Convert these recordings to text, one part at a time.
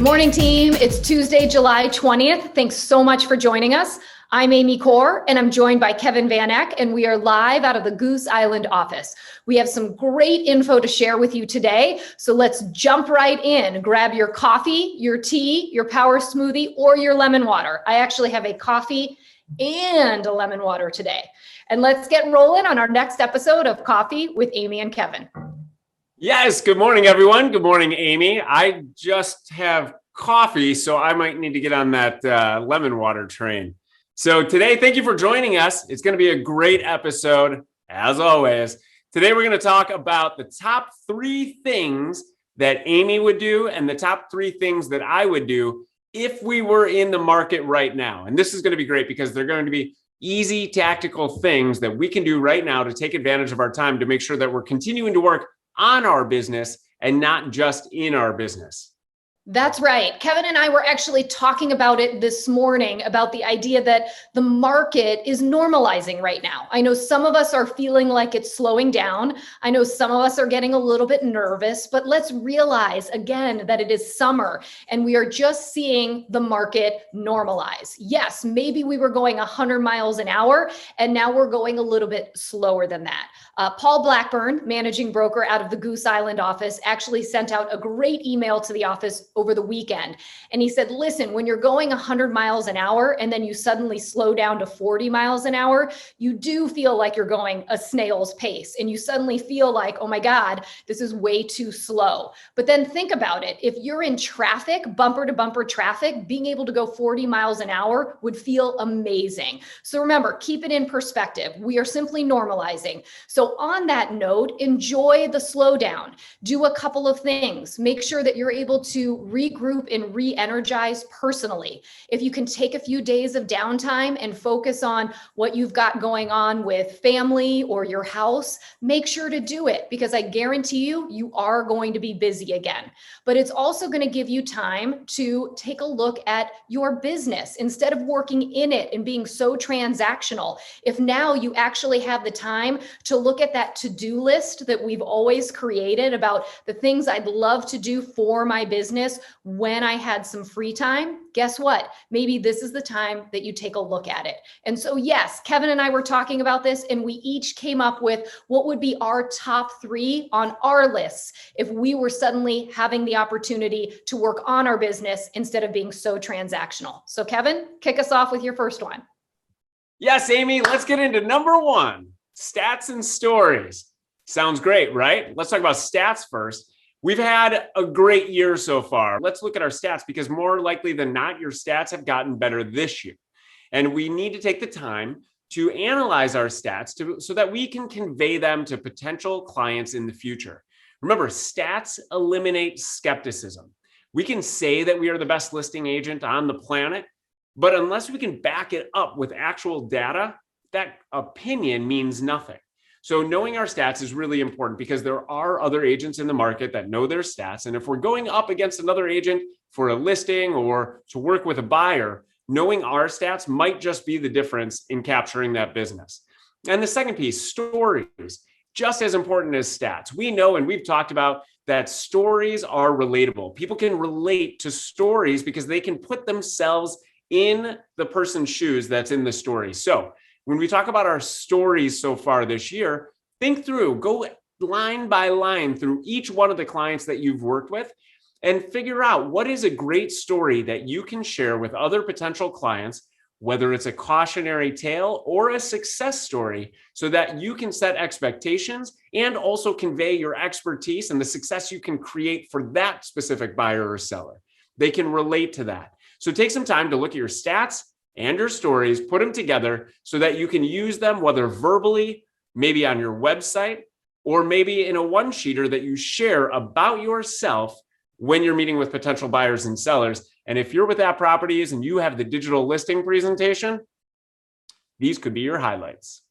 Good morning, team. It's Tuesday, July 20th. Thanks so much for joining us. I'm Amy Kaur, and I'm joined by Kevin Van Eck, and we are live out of the Goose Island office. We have some great info to share with you today, so let's jump right in. Grab your coffee, your tea, your power smoothie, or your lemon water. I actually have a coffee and a lemon water today. And let's get rolling on our next episode of Coffee with Amy and Kevin. Yes, good morning, everyone. Good morning, Amy. I just have coffee, so I might need to get on that lemon water train. So today, thank you for joining us. It's going to be a great episode, as always. Today, we're going to talk about the top 3 things that Amy would do and the top 3 things that I would do if we were in the market right now. And this is going to be great because they're going to be easy, tactical things that we can do right now to take advantage of our time to make sure that we're continuing to work on our business and not just in our business. That's right. Kevin and I were actually talking about it this morning about the idea that the market is normalizing right now. I know some of us are feeling like it's slowing down. I know some of us are getting a little bit nervous, but let's realize again that it is summer and we are just seeing the market normalize. Yes, maybe we were going 100 miles an hour and now we're going a little bit slower than that. Paul Blackburn, managing broker out of the Goose Island office, actually sent out a great email to the office over the weekend. And he said, listen, when you're going 100 miles an hour and then you suddenly slow down to 40 miles an hour, you do feel like you're going a snail's pace. And you suddenly feel like, oh my God, this is way too slow. But then think about it. If you're in traffic, bumper to bumper traffic, being able to go 40 miles an hour would feel amazing. So remember, keep it in perspective. We are simply normalizing. So on that note, enjoy the slowdown. Do a couple of things. Make sure that you're able to regroup and re-energize personally. If you can take a few days of downtime and focus on what you've got going on with family or your house, make sure to do it because I guarantee you, you are going to be busy again. But it's also going to give you time to take a look at your business instead of working in it and being so transactional. If now you actually have the time to look at that to-do list that we've always created about the things I'd love to do for my business when I had some free time, guess what? Maybe this is the time that you take a look at it. And so yes, Kevin and I were talking about this and we each came up with what would be our top 3 on our lists if we were suddenly having the opportunity to work on our business instead of being so transactional. So Kevin, kick us off with your first one. Yes, Amy, let's get into number 1, stats and stories. Sounds great, right? Let's talk about stats first. We've had a great year so far. Let's look at our stats because more likely than not, your stats have gotten better this year. And we need to take the time to analyze our stats so that we can convey them to potential clients in the future. Remember, stats eliminate skepticism. We can say that we are the best listing agent on the planet, but unless we can back it up with actual data, that opinion means nothing. So knowing our stats is really important because there are other agents in the market that know their stats. And if we're going up against another agent for a listing or to work with a buyer, knowing our stats might just be the difference in capturing that business. And the second piece, stories, just as important as stats. We know, and we've talked about that stories are relatable. People can relate to stories because they can put themselves in the person's shoes that's in the story. So when we talk about our stories so far this year, think through, go line by line through each one of the clients that you've worked with and figure out what is a great story that you can share with other potential clients, whether it's a cautionary tale or a success story, so that you can set expectations and also convey your expertise and the success you can create for that specific buyer or seller. They can relate to that. So take some time to look at your stats and your stories, put them together so that you can use them, whether verbally, maybe on your website, or maybe in a one-sheeter that you share about yourself when you're meeting with potential buyers and sellers. And if you're with App Properties and you have the digital listing presentation, these could be your highlights.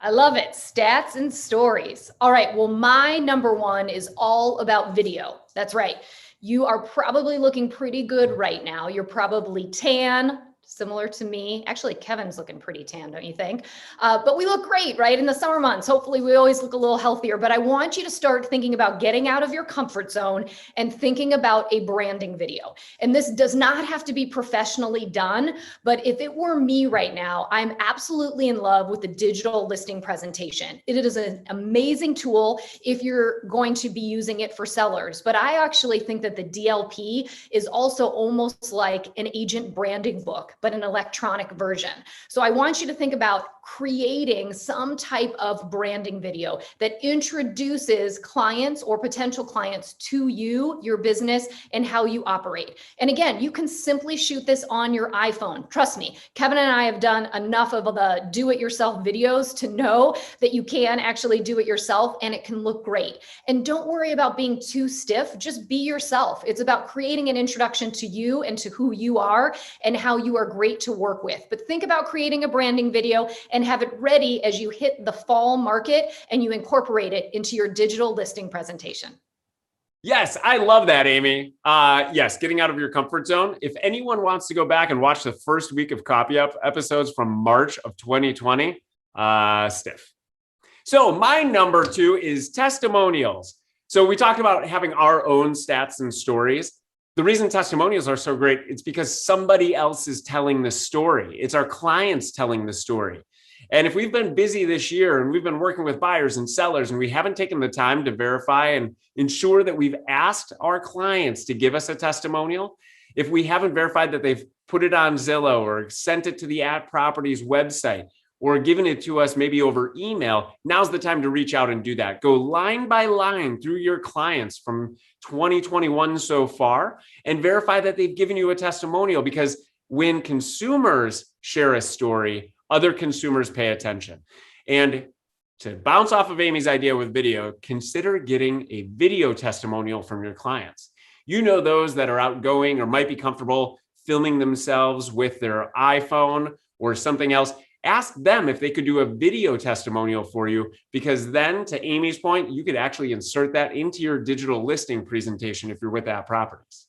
I love it. Stats and stories. All right. Well, my number 1 is all about video. That's right. You are probably looking pretty good right now. You're probably tan, similar to me. Actually, Kevin's looking pretty tan, don't you think? But we look great, right? In the summer months, hopefully we always look a little healthier, but I want you to start thinking about getting out of your comfort zone and thinking about a branding video. And this does not have to be professionally done, but if it were me right now, I'm absolutely in love with the digital listing presentation. It is an amazing tool if you're going to be using it for sellers, but I actually think that the DLP is also almost like an agent branding book, but an electronic version. So I want you to think about creating some type of branding video that introduces clients or potential clients to you, your business, and how you operate. And again, you can simply shoot this on your iPhone. Trust me, Kevin and I have done enough of the do-it-yourself videos to know that you can actually do it yourself and it can look great. And don't worry about being too stiff, just be yourself. It's about creating an introduction to you and to who you are and how you are great to work with. But think about creating a branding video and have it ready as you hit the fall market and you incorporate it into your digital listing presentation. Yes, I love that, Amy. Yes, getting out of your comfort zone. If anyone wants to go back and watch the first week of Copy Up episodes from March of 2020, stiff. So my number 2 is testimonials. So we talked about having our own stats and stories. The reason testimonials are so great, it's because somebody else is telling the story. It's our clients telling the story. And if we've been busy this year and we've been working with buyers and sellers and we haven't taken the time to verify and ensure that we've asked our clients to give us a testimonial, if we haven't verified that they've put it on Zillow or sent it to the @properties website or given it to us maybe over email, now's the time to reach out and do that. Go line by line through your clients from 2021 so far and verify that they've given you a testimonial, because when consumers share a story, other consumers pay attention. And to bounce off of Amy's idea with video, consider getting a video testimonial from your clients. You know, those that are outgoing or might be comfortable filming themselves with their iPhone or something else. Ask them if they could do a video testimonial for you, because then, to Amy's point, you could actually insert that into your digital listing presentation if you're with @properties.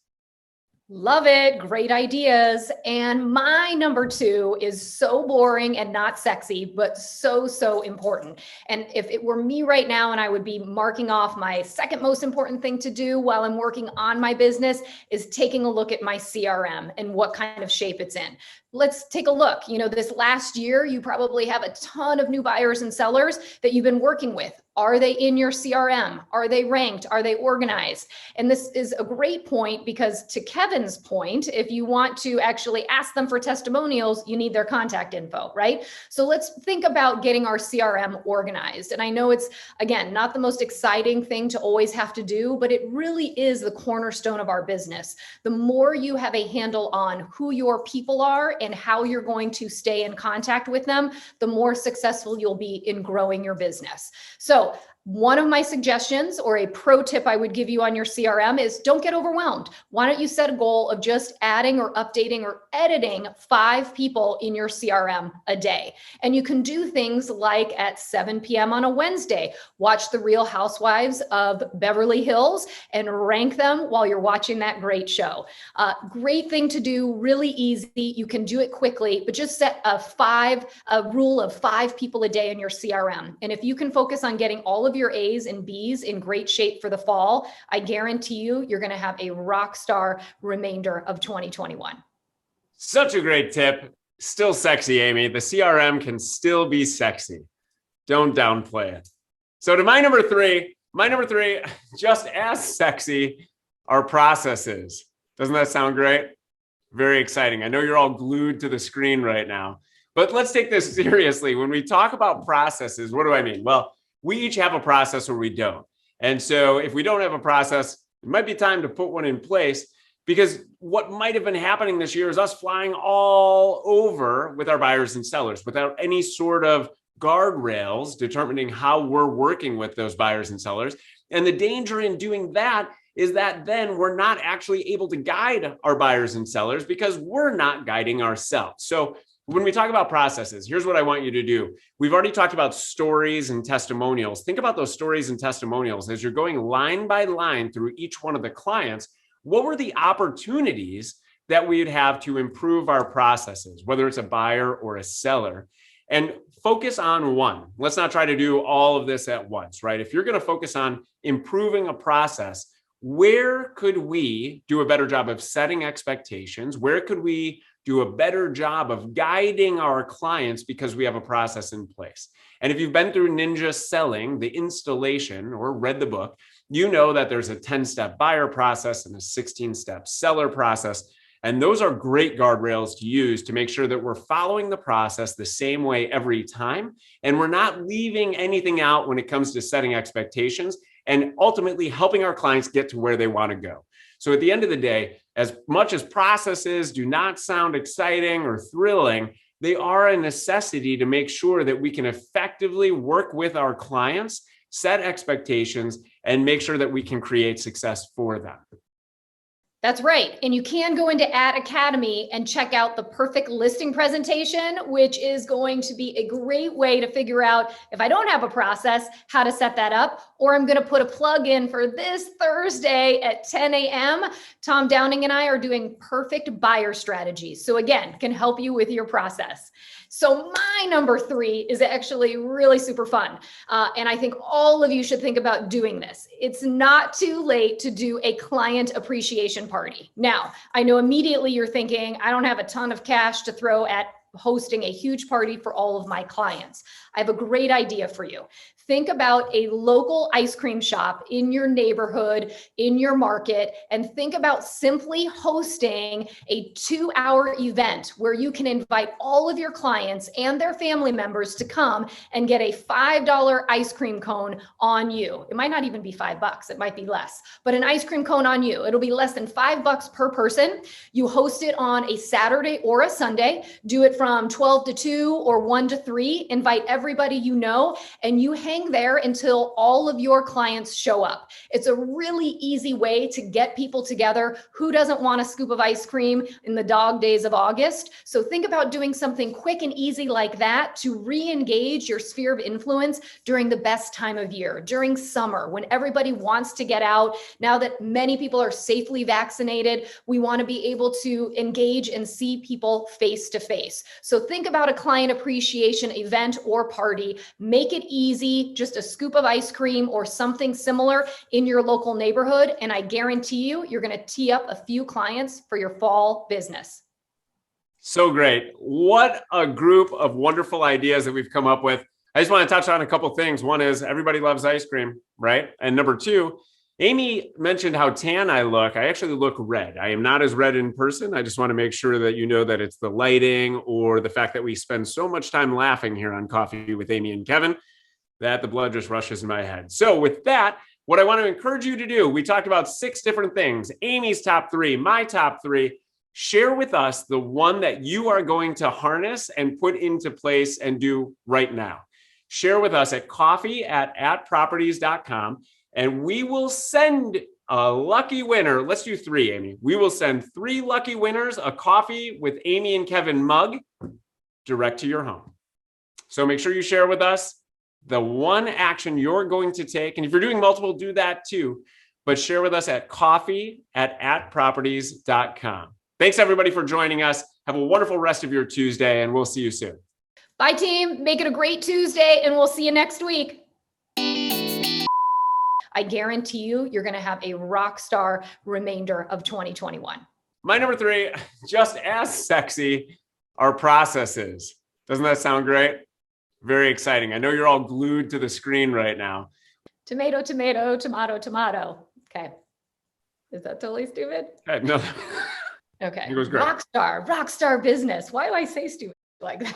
Love it. Great ideas. And my number 2 is so boring and not sexy, but so important. And if it were me right now and I would be marking off my second most important thing to do while I'm working on my business, is taking a look at my CRM and what kind of shape it's in. Let's take a look. You know, this last year, you probably have a ton of new buyers and sellers that you've been working with. Are they in your CRM? Are they ranked? Are they organized? And this is a great point, because to Kevin's point, if you want to actually ask them for testimonials, you need their contact info, right? So let's think about getting our CRM organized. And I know it's, again, not the most exciting thing to always have to do, but it really is the cornerstone of our business. The more you have a handle on who your people are and how you're going to stay in contact with them, the more successful you'll be in growing your business. So one of my suggestions, or a pro tip I would give you on your CRM, is don't get overwhelmed. Why don't you set a goal of just adding or updating or editing 5 people in your CRM a day? And you can do things like at 7 p.m. on a Wednesday, watch the Real Housewives of Beverly Hills and rank them while you're watching that great show. Great thing to do, really easy. You can do it quickly, but just set a rule of 5 people a day in your CRM. And if you can focus on getting all of your A's and B's in great shape for the fall, I guarantee you're going to have a rock star remainder of 2021. Such a great tip. Still sexy, Amy. The CRM can still be sexy. Don't downplay it. So to my number three, just as sexy, are processes. Doesn't that sound great? Very exciting. I know you're all glued to the screen right now, but let's take this seriously. When we talk about processes, what do I mean? Well, we each have a process or we don't. And so if we don't have a process, it might be time to put one in place, because what might have been happening this year is us flying all over with our buyers and sellers without any sort of guardrails determining how we're working with those buyers and sellers. And the danger in doing that is that then we're not actually able to guide our buyers and sellers because we're not guiding ourselves. So when we talk about processes, here's what I want you to do. We've already talked about stories and testimonials. Think about those stories and testimonials as you're going line by line through each one of the clients. What were the opportunities that we'd have to improve our processes, whether it's a buyer or a seller, and focus on one. Let's not try to do all of this at once, right? If you're going to focus on improving a process, where could we do a better job of setting expectations? Where could we do a better job of guiding our clients because we have a process in place? And if you've been through Ninja Selling, the installation, or read the book, you know that there's a 10-step buyer process and a 16-step seller process. And those are great guardrails to use to make sure that we're following the process the same way every time. And we're not leaving anything out when it comes to setting expectations and ultimately helping our clients get to where they want to go. So at the end of the day, as much as processes do not sound exciting or thrilling, they are a necessity to make sure that we can effectively work with our clients, set expectations, and make sure that we can create success for them. That's right. And you can go into Ad Academy and check out the perfect listing presentation, which is going to be a great way to figure out, if I don't have a process, how to set that up. Or I'm going to put a plug in for this Thursday at 10 a.m. Tom Downing and I are doing perfect buyer strategies. So again, can help you with your process. So my number 3 is actually really super fun. And I think all of you should think about doing this. It's not too late to do a client appreciation party. Now, I know immediately you're thinking, I don't have a ton of cash to throw at hosting a huge party for all of my clients. I have a great idea for you. Think about a local ice cream shop in your neighborhood, in your market, and think about simply hosting a 2-hour event where you can invite all of your clients and their family members to come and get a $5 ice cream cone on you. It might not even be $5, it might be less, but an ice cream cone on you. It'll be less than $5 per person. You host it on a Saturday or a Sunday. Do it from 12 to 2 or 1 to 3. Invite everybody you know, and you hang there until all of your clients show up. It's a really easy way to get people together. Who doesn't want a scoop of ice cream in the dog days of August? So think about doing something quick and easy like that to re-engage your sphere of influence during the best time of year, during summer, when everybody wants to get out. Now that many people are safely vaccinated, we want to be able to engage and see people face to face. So think about a client appreciation event or party. Make it easy, just a scoop of ice cream or something similar in your local neighborhood. And I guarantee you, you're going to tee up a few clients for your fall business. So great. What a group of wonderful ideas that we've come up with. I just want to touch on a couple of things. One is everybody loves ice cream, right? And number 2, Amy mentioned how tan I look. I actually look red. I am not as red in person. I just want to make sure that you know that it's the lighting or the fact that we spend so much time laughing here on Coffee with Amy and Kevin that the blood just rushes in my head. So with that, what I want to encourage you to do, we talked about 6 different things. Amy's top 3, my top 3. Share with us the one that you are going to harness and put into place and do right now. Share with us at coffee@properties.com, and we will send a lucky winner. Let's do 3, Amy. We will send 3 lucky winners a Coffee with Amy and Kevin mug direct to your home. So make sure you share with us the one action you're going to take. And if you're doing multiple, do that too. But share with us at coffee@properties.com. Thanks everybody for joining us. Have a wonderful rest of your Tuesday, and we'll see you soon. Bye team. Make it a great Tuesday, and we'll see you next week. I guarantee you, you're going to have a rock star remainder of 2021. My number 3, just as sexy, are processes. Doesn't that sound great? Very exciting. I know you're all glued to the screen right now. Tomato, tomato, tomato, tomato. Okay. Is that totally stupid? No. Okay. It was great. Rock star business. Why do I say stupid like that?